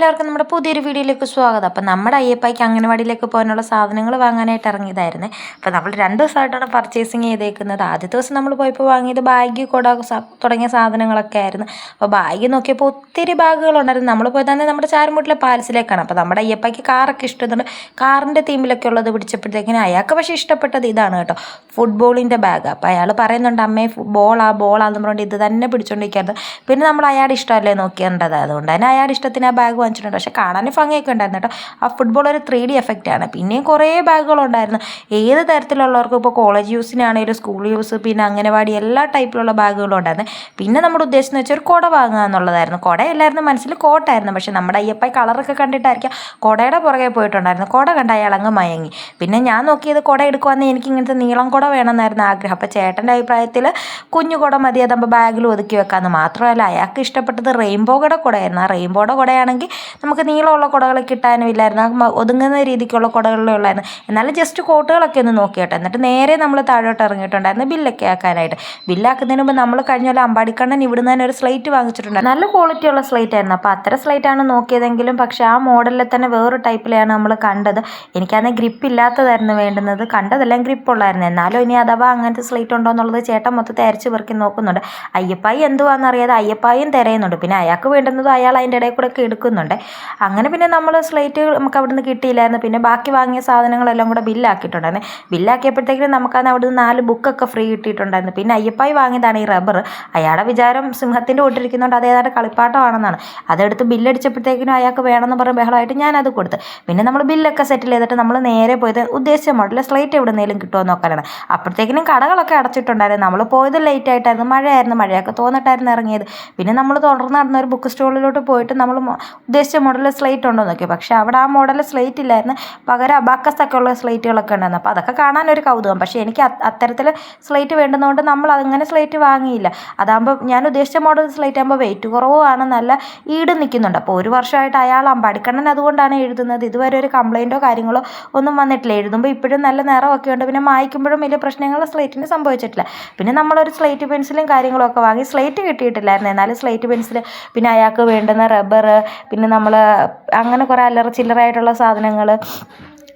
എല്ലാവർക്കും നമ്മുടെ പുതിയൊരു വീഡിയോയിലേക്ക് സ്വാഗതം. അപ്പം നമ്മുടെ അയ്യപ്പയ്ക്ക് അംഗനവാടിയിലേക്ക് പോകാനുള്ള സാധനങ്ങൾ വാങ്ങാനായിട്ട് ഇറങ്ങിയതായിരുന്നേ. അപ്പോൾ നമ്മൾ 2 ദിവസമായിട്ടാണ് പർച്ചേസിങ് ചെയ്തേക്കുന്നത്. ആദ്യത്തെ ദിവസം നമ്മൾ പോയപ്പോൾ വാങ്ങിയത് ബാഗ്, കുട തുടങ്ങിയ സാധനങ്ങളൊക്കെ ആയിരുന്നു. അപ്പോൾ ബാഗ് നോക്കിയപ്പോൾ ഒത്തിരി ബാഗുകളുണ്ടായിരുന്നു. നമ്മൾ പോയത് തന്നെ നമ്മുടെ ചാരുമുട്ടിലെ പാലസിലേക്കാണ്. അപ്പോൾ നമ്മുടെ അയ്യപ്പയ്ക്ക് കാറൊക്കെ ഇഷ്ടമുണ്ട്. കാറിൻ്റെ തീമിലൊക്കെ ഉള്ളത് പിടിച്ചപ്പോഴത്തേക്കിനും അയാൾക്ക് പക്ഷേ ഇഷ്ടപ്പെട്ടത് ഇതാണ് കേട്ടോ, ഫുട്ബോളിൻ്റെ ബാഗ്. അപ്പോൾ അയാൾ പറയുന്നുണ്ട്, അമ്മേ ബോളാന്ന് പറഞ്ഞുകൊണ്ട് ഇത് തന്നെ പിടിച്ചുകൊണ്ടിരിക്കുന്നത്. പിന്നെ നമ്മൾ അയാളുടെ ഇഷ്ടമല്ലേ നോക്കിയേണ്ടത്, അതുകൊണ്ട് തന്നെ അയാളുടെ ഇഷ്ടത്തിന് ആ ബാഗ് വാങ്ങിച്ചിട്ടുണ്ട്. പക്ഷേ കാണാൻ ഭംഗിയൊക്കെ ഉണ്ടായിരുന്നു കേട്ടോ. ആ ഫുട്ബോൾ ഒരു 3D എഫക്റ്റാണ്. പിന്നെയും കുറേ ബാഗുകളുണ്ടായിരുന്നു. ഏത് തരത്തിലുള്ളവർക്കും ഇപ്പോൾ കോളേജ് യൂസിനാണെങ്കിലും സ്കൂൾ യൂസ്, പിന്നെ അംഗനവാടി എല്ലാ ടൈപ്പിലുള്ള ബാഗുകളും ഉണ്ടായിരുന്നു. പിന്നെ നമ്മുടെ ഉദ്ദേശം വെച്ചാൽ ഒരു കുട വാങ്ങുക എന്നുള്ളതായിരുന്നു. കുടയല്ലായിരുന്നു മനസ്സിൽ, കോട്ടായിരുന്നു. പക്ഷേ നമ്മുടെ അയ്യപ്പായി കളറൊക്കെ കണ്ടിട്ടായിരിക്കാം കുടയുടെ പുറകെ പോയിട്ടുണ്ടായിരുന്നു. കുട കണ്ട അയാളങ്ങ് മയങ്ങി. പിന്നെ ഞാൻ നോക്കിയത് കുട എടുക്കുവാണെങ്കിൽ എനിക്ക് ഇങ്ങനത്തെ നീളം കുട വേണമെന്നായിരുന്നു ആഗ്രഹം. അപ്പോൾ ചേട്ടൻ്റെ അഭിപ്രായത്തിൽ കുഞ്ഞു കുട മതി, അതാകുമ്പോൾ ബാഗിൽ ഒതുക്കി വെക്കാമെന്ന്. മാത്രമല്ല അയാൾക്ക് ഇഷ്ടപ്പെട്ടത് റെയിൻബോയുടെ കുടയായിരുന്നു. ആ റെയിൻബോയുടെ കുടയാണെങ്കിൽ നമുക്ക് നീളമുള്ള കുടകൾ കിട്ടാനും ഇല്ലായിരുന്നു, ഒതുങ്ങുന്ന രീതിക്കുള്ള കുടകളിലേ ഉള്ളായിരുന്നു. എന്നാലും ജസ്റ്റ് കോട്ടുകളൊക്കെ ഒന്ന് നോക്കി കേട്ടോ. എന്നിട്ട് നേരെ നമ്മൾ താഴോട്ട് ഇറങ്ങിയിട്ടുണ്ടായിരുന്നു ബില്ലൊക്കെ ആക്കാനായിട്ട്. ബില്ലാക്കുന്നതിന് മുമ്പ് നമ്മൾ കഴിഞ്ഞ പോലെ അമ്പാടിക്കണ്ണൻ ഇവിടുന്ന് തന്നെ ഒരു സ്ലേറ്റ് വാങ്ങിച്ചിട്ടുണ്ടായിരുന്നു. നല്ല ക്വാളിറ്റിയുള്ള സ്ലേറ്റ് ആയിരുന്നു. അപ്പോൾ അത്ര സ്ലേറ്റാണ് നോക്കിയതെങ്കിലും പക്ഷേ ആ മോഡലിൽ തന്നെ വേറൊരു ടൈപ്പിലാണ് നമ്മൾ കണ്ടത്. എനിക്കന്ന് ഗ്രിപ്പ് ഇല്ലാത്തതായിരുന്നു വേണ്ടുന്നത്, കണ്ടതെല്ലാം ഗ്രിപ്പുള്ളായിരുന്നു. എന്നാലും ഇനി അഥവാ അങ്ങനത്തെ സ്ലേറ്റ് ഉണ്ടോ എന്നുള്ളത് ചേട്ടൻ മൊത്തത്തിൽ അരച്ച് പെറുക്കി നോക്കുന്നുണ്ട്. അയ്യപ്പായി എന്തുവാണെന്നറിയാതെ അയ്യപ്പായും തിരയുന്നുണ്ട്. പിന്നെ അയാൾക്ക് വേണ്ടുന്നത് അയാൾ അതിൻ്റെ ഇടയിൽ കൂടെ ഒക്കെ എടുക്കുന്നുണ്ട്. അങ്ങനെ പിന്നെ നമ്മൾ സ്ലേറ്റ് നമുക്ക് അവിടെ നിന്ന് കിട്ടിയില്ലായിരുന്നു. പിന്നെ ബാക്കി വാങ്ങിയ സാധനങ്ങളെല്ലാം കൂടെ ബില്ലാക്കിയിട്ടുണ്ടായിരുന്നു. ബില്ലാക്കിയപ്പോഴത്തേക്കും നമുക്കന്ന് അവിടെ നിന്ന് 4 ബുക്കൊക്കെ ഫ്രീ കിട്ടിയിട്ടുണ്ടായിരുന്നു. പിന്നെ അയ്യപ്പായി വാങ്ങിയതാണ് ഈ റബ്ബർ. അയാളുടെ വിചാരം സിംഹത്തിൻ്റെ കൂട്ടിരിക്കുന്നതുകൊണ്ട് അതേതാണ്ട് കളിപ്പാട്ടമാണെന്നാണ്. അതെടുത്ത് ബില്ലടിച്ചപ്പോഴത്തേക്കിനും അയാൾക്ക് വേണമെന്ന് പറഞ്ഞ് ബഹളമായിട്ട് ഞാനത് കൊടുത്ത്. പിന്നെ നമ്മൾ ബില്ലൊക്കെ സെറ്റിൽ ചെയ്തിട്ട് നമ്മൾ നേരെ പോയത് ഉദ്ദേശിച്ച മോഡലിൽ സ്ലേറ്റ് എവിടെന്നെങ്കിലും കിട്ടുമോ നോക്കാനാണ്. അപ്പോഴത്തേക്കിനും കടകളൊക്കെ അടച്ചിട്ടുണ്ടായിരുന്നു. നമ്മൾ പോയത് ലേറ്റ് ആയിട്ടായിരുന്നു, മഴയായിരുന്നു. മഴയൊക്കെ തോന്നിട്ടായിരുന്നു ഇറങ്ങിയത്. പിന്നെ നമ്മൾ തുടർന്ന് നടന്ന ഒരു ബുക്ക് സ്റ്റോളിലോട്ട് പോയിട്ട് നമ്മൾ ഉദ്ദേശിച്ച മോഡൽ സ്ലേറ്റ് ഉണ്ടോ നോക്കി. പക്ഷേ അവിടെ ആ മോഡൽ സ്ലേറ്റ് ഇല്ലായിരുന്നു, പകരം അബാക്കസൊക്കെ ഉള്ള സ്ലേറ്റുകളൊക്കെ ഉണ്ടായിരുന്നു. അപ്പോൾ അതൊക്കെ കാണാനൊരു കൗതുകം. പക്ഷേ എനിക്ക് അത്തരത്തിൽ സ്ലേറ്റ് വേണ്ടുന്നതുകൊണ്ട് നമ്മൾ അതങ്ങനെ സ്ലേറ്റ് വാങ്ങിയില്ല. അതാകുമ്പോൾ ഞാൻ ഉദ്ദേശിച്ച മോഡൽ സ്ലേറ്റ് ആകുമ്പോൾ വെയിറ്റ് കുറവുമാണ്, നല്ല ഈട് നിൽക്കുന്നുണ്ട്. അപ്പോൾ 1 വർഷമായിട്ട് അയാൾ അമ്പാടിക്കണ്ണൻ അതുകൊണ്ടാണ് എഴുതുന്നത്. ഇതുവരെ ഒരു കംപ്ലയിൻറ്റോ കാര്യങ്ങളോ ഒന്നും വന്നിട്ടില്ല. എഴുതുമ്പോൾ ഇപ്പോഴും നല്ല നിറമൊക്കെ ഉണ്ട്. പിന്നെ മായ്ക്കുമ്പോഴും വലിയ പ്രശ്നങ്ങൾ സ്ലേറ്റിന് സംഭവിച്ചിട്ടില്ല. പിന്നെ നമ്മളൊരു സ്ലേറ്റ് പെൻസിലും കാര്യങ്ങളും ഒക്കെ വാങ്ങി. സ്ലേറ്റ് കിട്ടിയിട്ടില്ലായിരുന്നു, എന്നാലും സ്ലേറ്റ് പെൻസിൽ, പിന്നെ അയാൾക്ക് വേണ്ടുന്ന റബ്ബർ, പിന്നെ നമ്മൾ അങ്ങനെ കുറേ അല്ലറ ചില്ലറായിട്ടുള്ള സാധനങ്ങൾ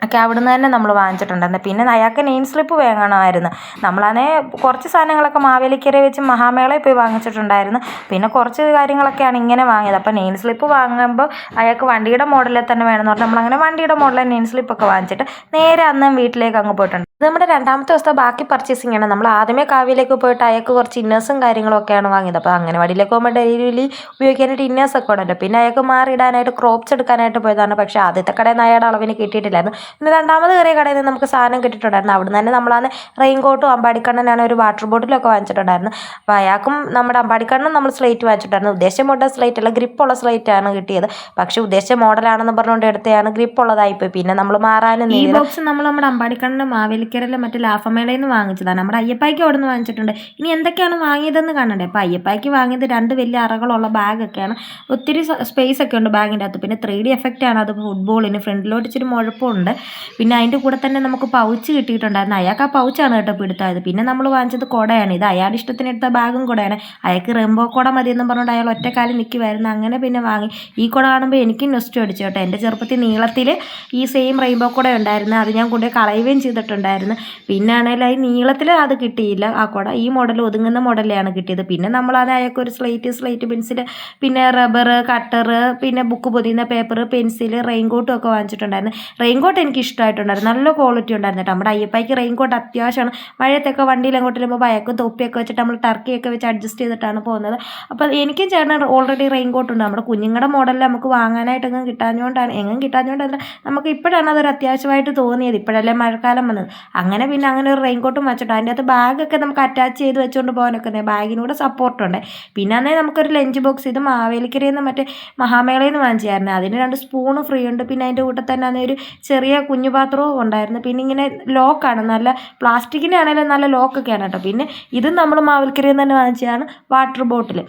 ഒക്കെ അവിടെ നിന്ന് തന്നെ നമ്മൾ വാങ്ങിച്ചിട്ടുണ്ടായിരുന്നു. പിന്നെ അയാൾക്ക് നെയിം സ്ലിപ്പ് വാങ്ങണമായിരുന്നു. നമ്മളാണെങ്കിൽ കുറച്ച് സാധനങ്ങളൊക്കെ മാവേലിക്കര വെച്ച് മഹാമേളയിൽ പോയി വാങ്ങിച്ചിട്ടുണ്ടായിരുന്നു. പിന്നെ കുറച്ച് കാര്യങ്ങളൊക്കെയാണ് ഇങ്ങനെ വാങ്ങിയത്. അപ്പോൾ നെയിം സ്ലിപ്പ് വാങ്ങുമ്പോൾ അയാൾക്ക് വണ്ടിയുടെ മോഡലിൽ തന്നെ വേണമെന്ന് പറഞ്ഞാൽ നമ്മളങ്ങനെ വണ്ടിയുടെ മോഡലിൽ നെയിം സ്ലിപ്പൊക്കെ വാങ്ങിച്ചിട്ട് നേരെ അന്ന് വീട്ടിലേക്ക് അങ്ങ് പോയിട്ടുണ്ട്. ഇത് നമ്മുടെ 2ാമത്തെ ദിവസത്തെ ബാക്കി പർച്ചേസിംഗ് ആണ്. നമ്മൾ ആദ്യമേ കാവ്യയിലേക്ക് പോയിട്ട് അയാൾക്ക് കുറച്ച് ഇന്നേഴ്സും കാര്യങ്ങളും ഒക്കെയാണ് വാങ്ങിയത്. അപ്പോൾ അംഗനവാടിയിലേക്ക് പോകുമ്പോൾ ഡെയിലി ഉപയോഗിക്കാനായിട്ട് ഇന്നേഴ്സൊക്കെ ഉണ്ടല്ലോ. പിന്നെ അയാൾക്ക് മാറിയിടാനായിട്ട് ക്രോപ്സ് എടുക്കാനായിട്ട് പോയതാണ്. പക്ഷേ ആദ്യത്തെ കടയിൽ നിന്ന് അയാളുടെ അളവിന് കിട്ടിയിട്ടില്ലായിരുന്നു. പിന്നെ 2ാമത് കയറിയ കടയിൽ നിന്ന് നമുക്ക് സാധനം കിട്ടിയിട്ടുണ്ടായിരുന്നു. അവിടെ നിന്ന് തന്നെ നമ്മളാണ് റെയിൻകോട്ടും അമ്പാടിക്കണ്ണനാണ് ഒരു വാട്ടർ ബോട്ടിലൊക്കെ വാങ്ങിച്ചിട്ടുണ്ടായിരുന്നു. അപ്പോൾ അയാൾക്കും നമ്മുടെ അമ്പാടിക്കണ്ണനും നമ്മൾ സ്ലേറ്റ് വാങ്ങിച്ചിട്ടുണ്ടായിരുന്നു. ഉദ്ദേശിച്ച മോഡൽ സ്ലേറ്റ് അല്ല, ഗ്രിപ്പുള്ള സ്ലേറ്റാണ് കിട്ടിയത്. പക്ഷേ ഉദ്ദേശിച്ച മോഡലാണെന്ന് പറഞ്ഞുകൊണ്ട് എടുത്തതാണ് ഗ്രിപ്പുള്ളതായിപ്പോയി. പിന്നെ നമ്മൾ മാറാനും ഈ ബോക്സ് നമ്മൾ നമ്മുടെ അമ്പാടിക്കണ്ണൻ്റെ മാവേലിക്കരയിലെ മറ്റേ ലാഫമേളയിൽ നിന്ന് വാങ്ങിച്ചതാണ്. നമ്മുടെ അയ്യപ്പായ്ക്ക് അവിടെ നിന്ന് വാങ്ങിച്ചിട്ടുണ്ട്. ഇനി എന്തൊക്കെയാണ് വാങ്ങിയതെന്ന് കാണണ്ടേ. അപ്പോൾ അയ്യപ്പായ്ക്ക് വാങ്ങിയത് 2 വലിയ അറകളുള്ള ബാഗൊക്കെയാണ്. ഒത്തിരി സ്പേസ് ഒക്കെ ഉണ്ട് ബാഗിൻ്റെ അകത്ത്. പിന്നെ 3D എഫക്റ്റാണ് അത് ഫുട്ബോളിന്. ഫ്രണ്ടിലോട്ട് ഇച്ചിരി മുഴപ്പമുണ്ട്. പിന്നെ അതിൻ്റെ കൂടെ തന്നെ നമുക്ക് പൗച്ച് കിട്ടിയിട്ടുണ്ടായിരുന്നു. അയാൾക്ക് ആ പൗച്ചാണ് കേട്ടോ പിടുത്തമായത്. പിന്നെ നമ്മൾ വാങ്ങിച്ചത് കുടയാണ്. ഇത് അയാളുടെ ഇഷ്ടത്തിന് എടുത്ത ബാഗും കുടയാണ്. അയാൾക്ക് റെയിൻബോ കുട മതിയെന്നും പറഞ്ഞുകൊണ്ട് അയാൾ ഒറ്റക്കാലം നിൽക്കുമായിരുന്നു. അങ്ങനെ പിന്നെ വാങ്ങി. ഈ കുട കാണുമ്പോൾ എനിക്കും നെസ്റ്റ് അടിച്ചു കേട്ടോ. എൻ്റെ ചെറുപ്പത്തിൽ നീളത്തിൽ ഈ സെയിം റെയിൻബോ കുട ഉണ്ടായിരുന്നു. അത് ഞാൻ കൊണ്ടുപോയി കളയുകയും ചെയ്തിട്ടുണ്ടായിരുന്നു. പിന്നെ ആണെങ്കിൽ ഈ നീളത്തിൽ അത് കിട്ടിയില്ല ആ കുട. ഈ മോഡൽ ഒതുങ്ങുന്ന മോഡലാണ് കിട്ടിയത്. പിന്നെ നമ്മളത് അയാൾക്ക് ഒരു സ്ലേറ്റ് പെൻസിൽ, പിന്നെ റബ്ബർ, കട്ടർ, പിന്നെ ബുക്ക് പൊതിയുന്ന പേപ്പർ, പെൻസിൽ, റെയിൻകോട്ടും ഒക്കെ വാങ്ങിച്ചിട്ടുണ്ടായിരുന്നു. റെയിൻകോട്ട് എനിക്ക് ഇഷ്ടമായിട്ടുണ്ടായിരുന്നു. നല്ല ക്വാളിറ്റി ഉണ്ടായിരുന്നു കേട്ടോ. നമ്മുടെ അയ്യപ്പായ്ക്ക് റെയിൻകോട്ട് അത്യാവശ്യമാണ്. മഴയത്തൊക്കെ വണ്ടിയിൽ അങ്ങോട്ട് വരുമ്പോൾ അയാൾക്ക് തൊപ്പിയൊക്കെ വെച്ചിട്ട് നമ്മൾ ടർക്കിയൊക്കെ വെച്ച് അഡ്ജസ്റ്റ് ചെയ്തിട്ടാണ് പോകുന്നത്. അപ്പോൾ എനിക്കും ചേട്ടൻ ഓൾറെഡി റെയിൻകോട്ട് ഉണ്ട്. നമ്മുടെ കുഞ്ഞുങ്ങളുടെ മോഡലിൽ നമുക്ക് വാങ്ങാനായിട്ട് എങ്ങും കിട്ടാഞ്ഞുകൊണ്ടല്ല, നമുക്ക് ഇപ്പോഴാണ് അതൊരു അത്യാവശ്യമായിട്ട് തോന്നിയത്. ഇപ്പോഴല്ലേ മഴക്കാലം വന്നത്. അങ്ങനെ പിന്നെ ഒരു റെയിൻകോട്ടും വെച്ചിട്ട് അതിൻ്റെ അകത്ത് ബാഗൊക്കെ നമുക്ക് അറ്റാച്ച് ചെയ്ത് വെച്ചുകൊണ്ട് പോകാനൊക്കെ ബാഗിനൂടെ സപ്പോർട്ടുണ്ട്. പിന്നെ അന്നേരം നമുക്കൊരു ലഞ്ച് ബോക്സ്, ഇത് മാവേലിക്കരയിൽ നിന്ന് മറ്റേ മഹാമേളയിൽ നിന്ന് വാങ്ങിച്ചായിരുന്നു. അതിന് 2 സ്പൂണ് ഫ്രീ ഉണ്ട്. പിന്നെ അതിൻ്റെ കൂടെ തന്നെ ഒരു ചെറിയ കുഞ്ഞു പാത്രവും ഉണ്ടായിരുന്നു. പിന്നെ ഇങ്ങനെ ലോക്കാണ്, നല്ല പ്ലാസ്റ്റിക്കിൻ്റെ ആണെങ്കിലും നല്ല ലോക്കൊക്കെയാണ് കേട്ടോ. പിന്നെ ഇതും നമ്മൾ മാവേലിക്കരയിൽ നിന്ന് തന്നെ വാങ്ങിച്ചതാണ് വാട്ടർ ബോട്ടിൽ.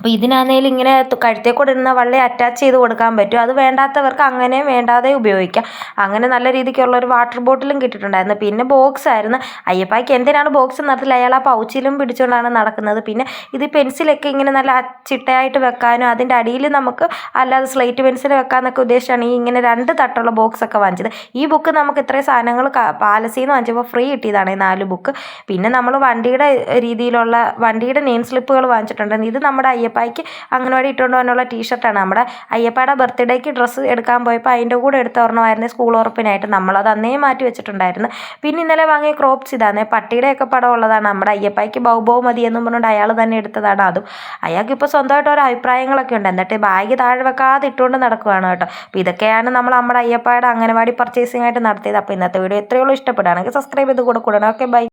അപ്പോൾ ഇതിനാണെങ്കിൽ ഇങ്ങനെ കഴുത്തിൽ കൂടെ ഇടുന്ന വള്ളി അറ്റാച്ച് ചെയ്ത് കൊടുക്കാൻ പറ്റും. അത് വേണ്ടാത്തവർക്ക് അങ്ങനെ വേണ്ടാതെ ഉപയോഗിക്കാം. അങ്ങനെ നല്ല രീതിക്കുള്ളൊരു വാട്ടർ ബോട്ടിലും കിട്ടിയിട്ടുണ്ടായിരുന്നു. പിന്നെ ബോക്സ് ആയിരുന്നു. അയ്യപ്പായ്ക്ക് എന്തിനാണ് ബോക്സ് നടത്തില്ല, അയാൾ ആ പൗച്ചിലും പിടിച്ചുകൊണ്ടാണ് നടക്കുന്നത്. പിന്നെ ഇത് പെൻസിലൊക്കെ ഇങ്ങനെ നല്ല ചിട്ടയായിട്ട് വെക്കാനും അതിൻ്റെ അടിയിൽ നമുക്ക് അല്ലാതെ സ്ലേറ്റ് പെൻസിൽ വെക്കാമെന്നൊക്കെ ഉദ്ദേശിച്ചാണ് ഈ ഇങ്ങനെ 2 തട്ടുള്ള ബോക്സൊക്കെ വാങ്ങിച്ചത്. ഈ ബുക്ക് നമുക്ക് ഇത്രയും സാധനങ്ങൾ പാലസിൽ നിന്ന് വാങ്ങിച്ചപ്പോൾ ഫ്രീ കിട്ടിയതാണ് ഈ 4 ബുക്ക്. പിന്നെ നമ്മൾ വണ്ടിയുടെ രീതിയിലുള്ള വണ്ടിയുടെ നെയിം സ്ലിപ്പുകൾ വാങ്ങിച്ചിട്ടുണ്ട്. ഇത് നമ്മുടെ അയ്യപ്പായ്ക്ക് അംഗനവാടി ഇട്ടുകൊണ്ട് പോകാനുള്ള ടീഷർട്ടാണ്. നമ്മുടെ അയ്യപ്പയുടെ ബർത്ത്ഡേക്ക് ഡ്രസ്സ് എടുക്കാൻ പോയപ്പോൾ അതിൻ്റെ കൂടെ എടുത്ത ഒരെണ്ണമായിരുന്നു സ്കൂൾ ഉറപ്പിനായിട്ട്. നമ്മളത് അന്നേ മാറ്റി വെച്ചിട്ടുണ്ടായിരുന്നു. പിന്നെ ഇന്നലെ വാങ്ങിയ ക്രോപ്സ് ഇതാണ്. പട്ടിയുടെയൊക്കെ പടം ഉള്ളതാണ്. നമ്മുടെ അയ്യപ്പായ്ക്ക് ബൗബോ മതി എന്നും പറഞ്ഞുകൊണ്ട് അയാൾ തന്നെ എടുത്തതാണ്. അതും അയാൾക്കിപ്പോൾ സ്വന്തമായിട്ട് ഓരോ അഭിപ്രായങ്ങളൊക്കെ ഉണ്ട്. എന്നിട്ട് ബാഗ് താഴെ വെക്കാതെ ഇട്ടുകൊണ്ട് നടക്കുകയാണ് കേട്ടോ. അപ്പോൾ ഇതൊക്കെയാണ് നമ്മുടെ അയ്യപ്പായുടെ അംഗനവാടി പർച്ചേസിംഗ് ആയിട്ട് നടത്തിയത്. അപ്പോൾ ഇന്നത്തെ വീഡിയോ എത്രയോളം ഇഷ്ടപ്പെടുകയാണെങ്കിൽ സബ്സ്ക്രൈബ് ചെയ്ത് കൂടെ കൂടണം. Okay, by.